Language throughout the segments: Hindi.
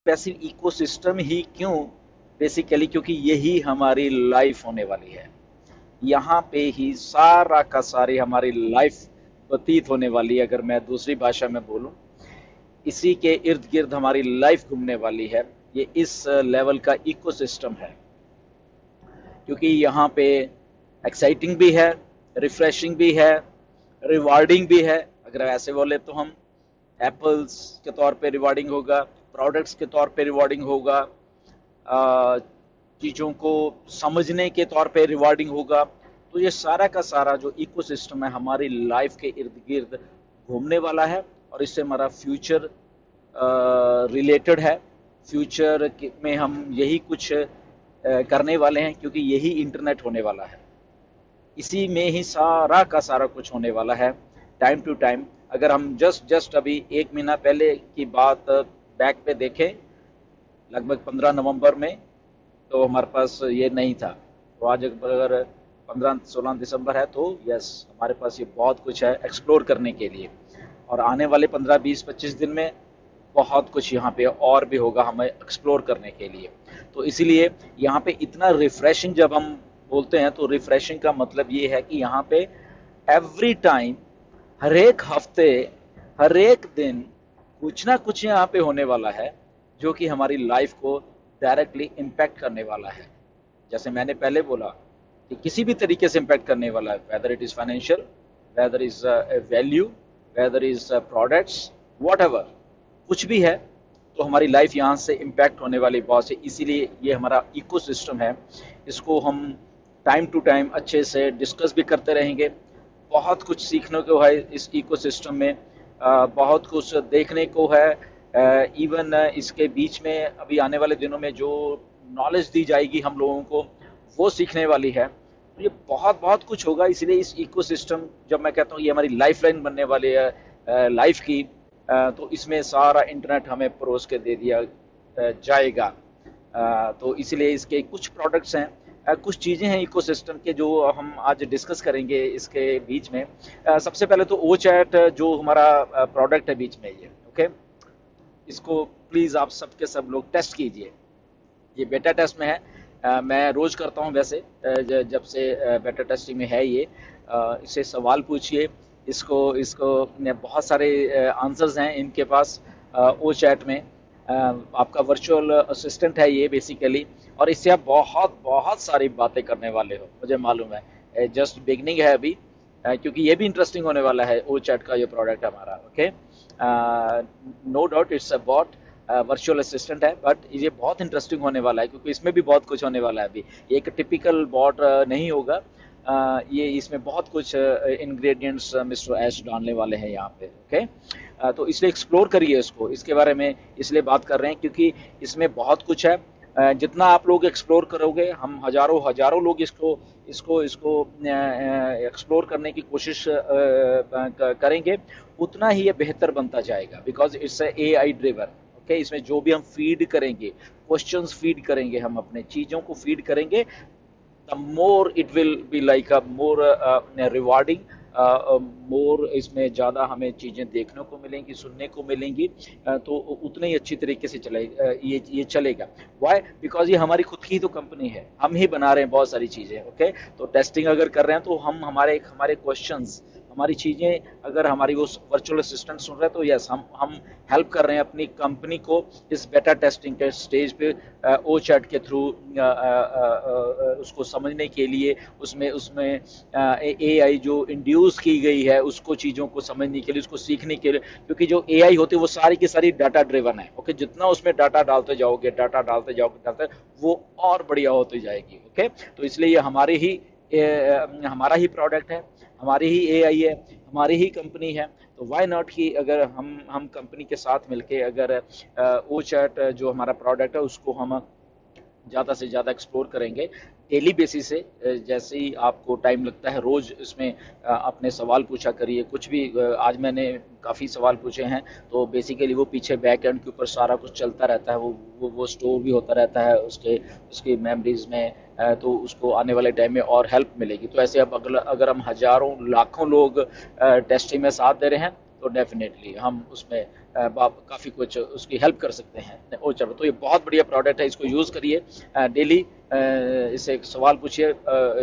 पैसिव इकोसिस्टम ही क्यों? बेसिकली क्योंकि यही हमारी लाइफ होने वाली है। यहाँ पे ही सारा का सारी हमारी लाइफ व्यतीत होने वाली है। अगर मैं दूसरी भाषा में बोलूं, इसी के इर्द गिर्द हमारी लाइफ घूमने वाली है। ये इस लेवल का इकोसिस्टम है, क्योंकि यहाँ पे एक्साइटिंग भी है, रिफ्रेशिंग भी है, रिवार्डिंग भी है। अगर ऐसे बोले तो हम एप्पल्स के तौर पे रिवार्डिंग होगा, प्रोडक्ट्स के तौर पे रिवार्डिंग होगा, चीज़ों को समझने के तौर पे रिवार्डिंग होगा। तो ये सारा का सारा जो इकोसिस्टम है हमारी लाइफ के इर्द गिर्द घूमने वाला है, और इससे हमारा फ्यूचर रिलेटेड है। फ्यूचर में हम यही कुछ करने वाले हैं, क्योंकि यही इंटरनेट होने वाला है। इसी में ही सारा का सारा कुछ होने वाला है, टाइम टू टाइम। अगर हम जस्ट अभी 1 महीना पहले की बात बैक पे देखें, लगभग 15 नवंबर में, तो हमारे पास ये नहीं था। तो आज अगर 15-16 दिसंबर है, तो यस, हमारे पास ये बहुत कुछ है एक्सप्लोर करने के लिए। और आने वाले 15-20-25 दिन में बहुत कुछ यहाँ पे और भी होगा हमें एक्सप्लोर करने के लिए। तो इसीलिए यहाँ पे इतना रिफ्रेशिंग जब हम बोलते हैं, तो रिफ्रेशिंग का मतलब ये है कि यहाँ पे एवरी टाइम, हर एक हफ्ते, हर एक दिन कुछ ना कुछ यहाँ पे होने वाला है, जो कि हमारी लाइफ को डायरेक्टली इम्पैक्ट करने वाला है। जैसे मैंने पहले बोला कि किसी भी तरीके से इम्पैक्ट करने वाला है, whether it is financial, whether is value, whether is products, whatever, कुछ भी है, तो हमारी लाइफ यहाँ से इम्पैक्ट होने वाली बहुत से। इसीलिए ये हमारा इकोसिस्टम है, इसको हम टाइम टू टाइम अच्छे से डिस्कस भी करते रहेंगे। बहुत कुछ सीखने को है इस इकोसिस्टम में, बहुत कुछ देखने को है। इवन इसके बीच में अभी आने वाले दिनों में जो नॉलेज दी जाएगी हम लोगों को, वो सीखने वाली है। तो ये बहुत बहुत कुछ होगा। इसलिए इस इकोसिस्टम, जब मैं कहता हूँ ये हमारी लाइफलाइन बनने वाली है लाइफ की, तो इसमें सारा इंटरनेट हमें परोस के दे दिया जाएगा। तो इसलिए इसके कुछ प्रोडक्ट्स हैं, कुछ चीज़ें हैं इकोसिस्टम के, जो हम आज डिस्कस करेंगे इसके बीच में। सबसे पहले तो ओ चैट जो हमारा प्रोडक्ट है बीच में, ये ओके, इसको प्लीज़ आप सबके सब लोग टेस्ट कीजिए। ये बेटा टेस्ट में है। मैं रोज़ करता हूँ वैसे, जब से बेटा टेस्टिंग में है ये। इससे सवाल पूछिए, इसको इसको बहुत सारे आंसर्स हैं इनके पास ओ चैट में। आपका वर्चुअल असिस्टेंट है ये बेसिकली, और इससे आप बहुत बहुत सारी बातें करने वाले हो, मुझे मालूम है। जस्ट बिगनिंग है अभी, क्योंकि ये भी इंटरेस्टिंग होने वाला है ओ चैट का ये प्रोडक्ट हमारा। Okay, no doubt it's a bot, virtual assistant है, बट ये बहुत इंटरेस्टिंग होने वाला है, क्योंकि इसमें भी बहुत कुछ होने वाला है। अभी एक टिपिकल बॉट नहीं होगा, ये इसमें बहुत कुछ इंग्रेडिएंट्स मिस्टर एश डालने वाले हैं यहाँ पे। ओके, तो इसलिए एक्सप्लोर करिए इसको, इसके बारे में इसलिए बात कर रहे हैं क्योंकि इसमें बहुत कुछ है। जितना आप लोग एक्सप्लोर करोगे, हम हजारों हजारों लोग इसको इसको इसको एक्सप्लोर करने की कोशिश करेंगे, उतना ही ये बेहतर बनता जाएगा, because it's a I driven. Okay, इसमें जो भी हम फीड करेंगे, क्वेश्चंस फीड करेंगे, हम अपने चीज़ों को फीड करेंगे, the more it will be like a more rewarding, मोर इसमें ज़्यादा हमें चीज़ें देखने को मिलेंगी, सुनने को मिलेंगी, तो उतने ही अच्छी तरीके से ये चलेगा। वाई? बिकॉज ये हमारी खुद की तो कंपनी है, हम ही बना रहे हैं बहुत सारी चीज़ें। ओके, तो टेस्टिंग अगर कर रहे हैं, तो हम हमारे हमारे क्वेश्चंस, हमारी चीज़ें, अगर हमारी वो वर्चुअल असिस्टेंट सुन रहे हैं, तो यस, हम हेल्प कर रहे हैं अपनी कंपनी को इस बेटा टेस्टिंग के स्टेज पे ओ चैट के थ्रू उसको समझने के लिए, उसमें उसमें ए आई जो इंड्यूस की गई है, उसको चीज़ों को समझने के लिए, उसको सीखने के लिए, क्योंकि जो ए आई होती है वो सारी की सारी डाटा ड्रिवन है। ओके, जितना उसमें डाटा डालते जाओगे, वो और बढ़िया होती जाएगी। ओके, तो इसलिए ये हमारा ही प्रोडक्ट है, हमारी ही एआई है, हमारी ही कंपनी है। तो व्हाई नॉट कि अगर हम कंपनी के साथ मिलके अगर ओ चैट जो हमारा प्रोडक्ट है उसको हम ज़्यादा से ज़्यादा एक्सप्लोर करेंगे डेली बेसिस से। जैसे ही आपको टाइम लगता है, रोज़ इसमें अपने सवाल पूछा करिए। कुछ भी आज मैंने काफ़ी सवाल पूछे हैं, तो बेसिकली वो पीछे बैक एंड के ऊपर सारा कुछ चलता रहता है, वो स्टोर भी होता रहता है उसके मेमोरीज में, तो उसको आने वाले टाइम में और हेल्प मिलेगी। तो ऐसे अब अगर हम हज़ारों लाखों लोग टेस्टिंग में साथ दे रहे हैं, तो डेफिनेटली हम उसमें काफ़ी कुछ उसकी हेल्प कर सकते हैं। ओ चलो, तो ये बहुत बढ़िया प्रोडक्ट है, इसको यूज़ करिए डेली। इससे एक सवाल पूछिए,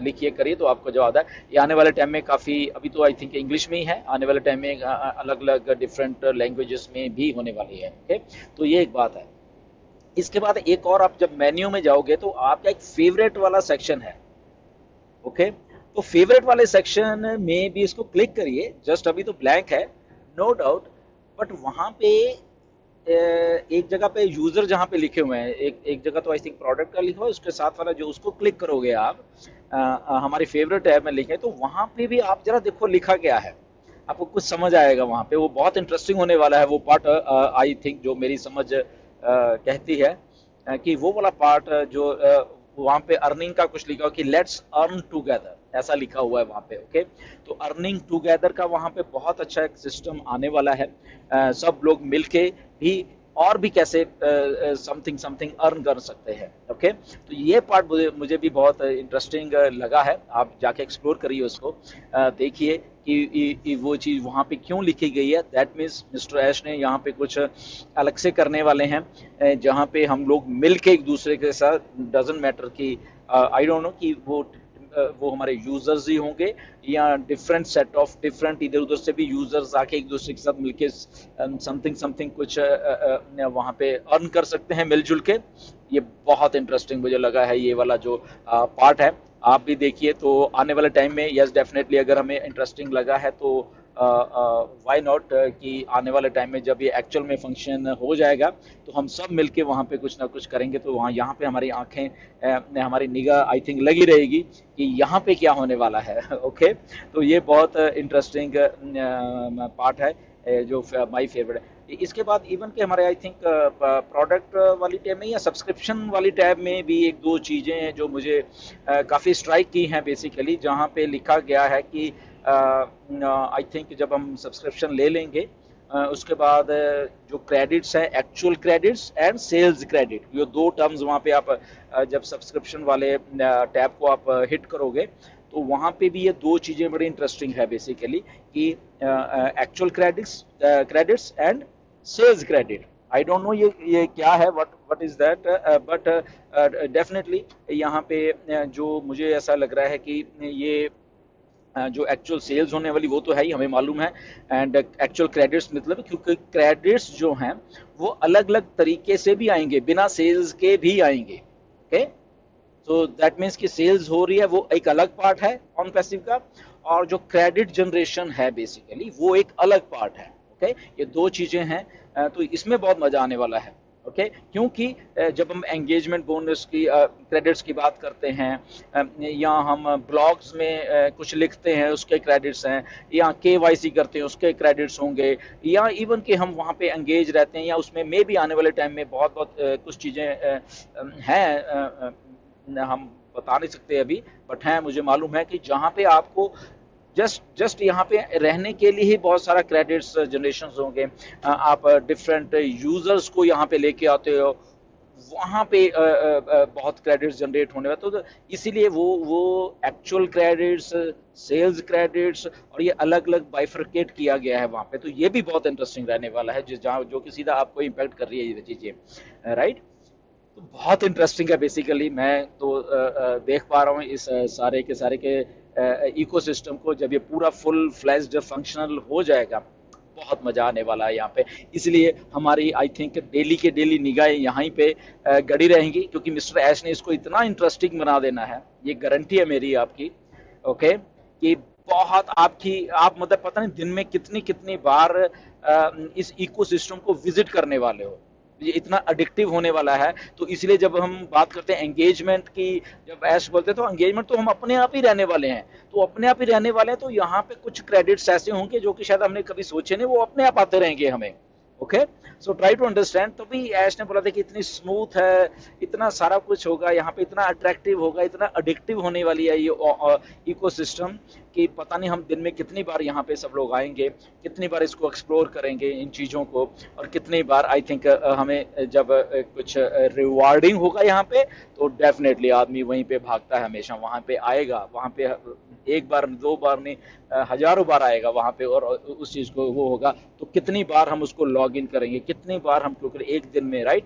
लिखिए, करिए, तो आपको जवाब है। ये आने वाले टाइम में काफ़ी, अभी तो आई थिंक इंग्लिश में ही है, आने वाले टाइम में अलग अलग डिफरेंट लैंग्वेजेस में भी होने वाली है। ओके, तो ये एक बात है। इसके बाद एक और, आप जब मेन्यू में जाओगे तो आपका एक फेवरेट वाला सेक्शन है। ओके, तो फेवरेट वाले सेक्शन में भी इसको क्लिक करिए। जस्ट अभी तो ब्लैंक है, नो डाउट, बट वहां पे एक जगह पे यूजर जहां पे लिखे हुए हैं, एक जगह तो आई थिंक प्रोडक्ट का लिखा हुआ है, उसके साथ वाला जो उसको क्लिक करोगे आप, हमारी फेवरेट टैब में लिखे, तो वहां पे भी आप जरा देखो लिखा क्या है, आपको कुछ समझ आएगा वहां पे। वो बहुत इंटरेस्टिंग होने वाला है वो पार्ट, आई थिंक, जो मेरी समझ कहती है कि वो वाला पार्ट जो वहां पे अर्निंग का कुछ लिखा हो कि लेट्स अर्न टुगेदर, ऐसा लिखा हुआ है वहां पे। ओके, तो अर्निंग टुगेदर का वहां पे बहुत अच्छा एक सिस्टम आने वाला है। सब लोग मिलके भी और भी कैसे समथिंग समथिंग अर्न कर सकते हैं। ओके, तो ये पार्ट मुझे भी बहुत इंटरेस्टिंग लगा है। आप जाके एक्सप्लोर करिए उसको, देखिए कि वो चीज़ वहाँ पे क्यों लिखी गई है। दैट मीन्स मिस्टर ऐश ने यहाँ पे कुछ अलग से करने वाले हैं, जहाँ पे हम लोग मिल के एक दूसरे के साथ, डजेंट मैटर कि आई डोंट नो कि वो हमारे यूजर्स ही होंगे या डिफरेंट सेट ऑफ डिफरेंट इधर उधर से भी यूजर्स आके एक दूसरे के साथ मिलके समथिंग समथिंग कुछ वहाँ पे अर्न कर सकते हैं मिलजुल के। ये बहुत इंटरेस्टिंग मुझे लगा है ये वाला जो पार्ट है। आप भी देखिए, तो आने वाले टाइम में यस डेफिनेटली अगर हमें इंटरेस्टिंग लगा है तो व्हाई नॉट कि आने वाले टाइम में जब ये एक्चुअल में फंक्शन हो जाएगा तो हम सब मिलके वहाँ पे कुछ ना कुछ करेंगे। तो वहाँ यहाँ पे हमारी आंखें, हमारी निगाह आई थिंक लगी रहेगी कि यहाँ पे क्या होने वाला है। ओके, तो ये बहुत इंटरेस्टिंग पार्ट है, जो माई फेवरेट है। इसके बाद इवन के हमारे आई थिंक प्रोडक्ट वाली टैब में या सब्सक्रिप्शन वाली टैब में भी एक दो चीज़ें हैं जो मुझे काफ़ी स्ट्राइक की हैं बेसिकली, जहाँ पे लिखा गया है कि आई थिंक जब हम सब्सक्रिप्शन ले लेंगे उसके बाद जो क्रेडिट्स हैं, actual credits and sales credit, ये दो टर्म्स वहाँ पे आप जब सब्सक्रिप्शन वाले टैब को आप हिट करोगे तो वहाँ पे भी ये दो चीज़ें बड़ी इंटरेस्टिंग है बेसिकली कि actual credits and sales credit. I don't know ये क्या है, what is that, but definitely यहाँ पे जो मुझे ऐसा लग रहा है कि ये जो एक्चुअल सेल्स होने वाली वो तो है ही, हमें मालूम है, एंड एक्चुअल क्रेडिट्स मतलब, क्योंकि क्रेडिट्स जो हैं वो अलग अलग तरीके से भी आएंगे, बिना सेल्स के भी आएंगे। ओके, तो दैट मीन्स कि सेल्स हो रही है वो एक अलग पार्ट है ऑन पैसिव का, और जो क्रेडिट जनरेशन है बेसिकली वो एक अलग पार्ट है। ओके, ये दो चीजें हैं, तो इसमें बहुत मजा आने वाला है। ओके, क्योंकि जब हम एंगेजमेंट बोनस की क्रेडिट्स की बात करते हैं, या हम ब्लॉग्स में कुछ लिखते हैं उसके क्रेडिट्स हैं, या केवाईसी करते हैं उसके क्रेडिट्स होंगे, या इवन कि हम वहाँ पे एंगेज रहते हैं, या उसमें मे भी आने वाले टाइम में बहुत बहुत कुछ चीज़ें हैं, हम बता नहीं सकते अभी, बट हैं, मुझे मालूम है कि जहाँ पे आपको जस्ट यहाँ पे रहने के लिए ही बहुत सारा क्रेडिट्स जनरेशन होंगे। आप डिफरेंट यूजर्स को यहाँ पे लेके आते हो, वहाँ पे बहुत क्रेडिट्स जनरेट होने वाले, तो इसीलिए वो एक्चुअल क्रेडिट्स, सेल्स क्रेडिट्स, और ये अलग अलग बाइफरकेट किया गया है वहाँ पे। तो ये भी बहुत इंटरेस्टिंग रहने वाला है, जो कि सीधा आपको इम्पैक्ट कर रही है ये चीज़ें, राइट। तो बहुत इंटरेस्टिंग है बेसिकली। मैं तो देख पा रहा हूँ इस सारे के सारे के इकोसिस्टम को, जब ये पूरा फुल फ्लैश्ड फंक्शनल हो जाएगा बहुत मजा आने वाला है यहाँ पे। इसलिए हमारी आई थिंक डेली के डेली निगाहें यहाँ पे गड़ी रहेंगी, क्योंकि मिस्टर ऐश ने इसको इतना इंटरेस्टिंग बना देना है, ये गारंटी है मेरी आपकी। ओके, कि बहुत आप मतलब पता नहीं दिन में कितनी कितनी बार इस इकोसिस्टम को विजिट करने वाले हो, ये इतना अडिक्टिव होने वाला है। तो इसलिए जब हम बात करते हैं एंगेजमेंट की, जब ऐश बोलते हैं तो एंगेजमेंट तो हम अपने आप ही रहने वाले हैं, तो अपने आप ही रहने वाले हैं, तो यहाँ पे कुछ क्रेडिट्स ऐसे होंगे जो कि शायद हमने कभी सोचे नहीं, वो अपने आप आते रहेंगे हमें। Okay, so try to understand. तो भी ऐश ने बोला था कि इतनी स्मूथ है, इतना सारा कुछ होगा यहाँ पे, इतना अट्रैक्टिव होगा, इतना अडिक्टिव होने वाली है ये इकोसिस्टम, कि पता नहीं हम दिन में कितनी बार यहाँ पे सब लोग आएंगे, कितनी बार इसको एक्सप्लोर करेंगे इन चीज़ों को, और कितनी बार आई थिंक हमें जब कुछ रिवार्डिंग होगा यहाँ पे, तो डेफिनेटली आदमी वहीं पे भागता है हमेशा, वहाँ पे आएगा, वहाँ पे एक बार दो बार नहीं, हजारों बार आएगा वहां पे, और उस चीज को वो होगा। तो कितनी बार हम उसको लॉग इन करेंगे, कितनी बार हम क्योंकि एक दिन में, राइट।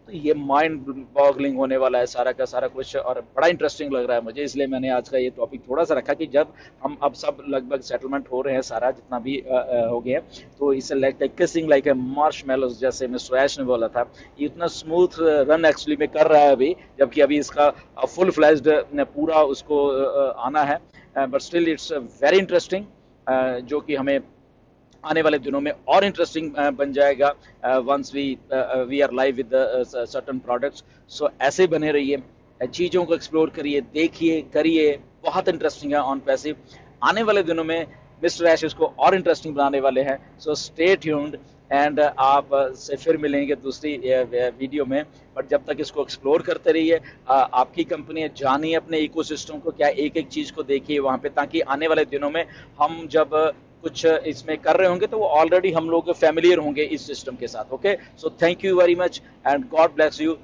तो ये माइंड बॉगलिंग होने वाला है सारा का सारा कुछ, और बड़ा इंटरेस्टिंग लग रहा है मुझे, इसलिए मैंने आज का ये टॉपिक थोड़ा सा रखा कि जब हम अब सब लगभग सेटलमेंट हो रहे हैं, सारा जितना भी हो गया, तो इसे लाइक किसिंग लाइक ए मार्शमैलोज, जैसे मैं स्वैश ने बोला था, ये इतना स्मूथ रन एक्चुअली में कर रहा है अभी, जबकि अभी इसका फुल फ्लैश्ड पूरा उसको आना है, but still it's very interesting, जो कि हमें आने वाले दिनों में और इंटरेस्टिंग बन जाएगा once we are live with certain products. So ऐसे बने रहिए, चीज़ों को एक्सप्लोर करिए, देखिए, करिए, बहुत इंटरेस्टिंग है ऑन पैसिव। आने वाले दिनों में मिस्टर ऐश इसको और इंटरेस्टिंग बनाने वाले हैं, सो स्टे ट्यून्ड, एंड आप से फिर मिलेंगे दूसरी वीडियो में। बट जब तक इसको एक्सप्लोर करते रहिए, आपकी कंपनी है, जानिए अपने इकोसिस्टम को, क्या एक एक चीज़ को देखिए वहाँ पे, ताकि आने वाले दिनों में हम जब कुछ इसमें कर रहे होंगे तो वो ऑलरेडी हम लोग फैमिलियर होंगे इस सिस्टम के साथ। Okay, so thank you very much and God bless you.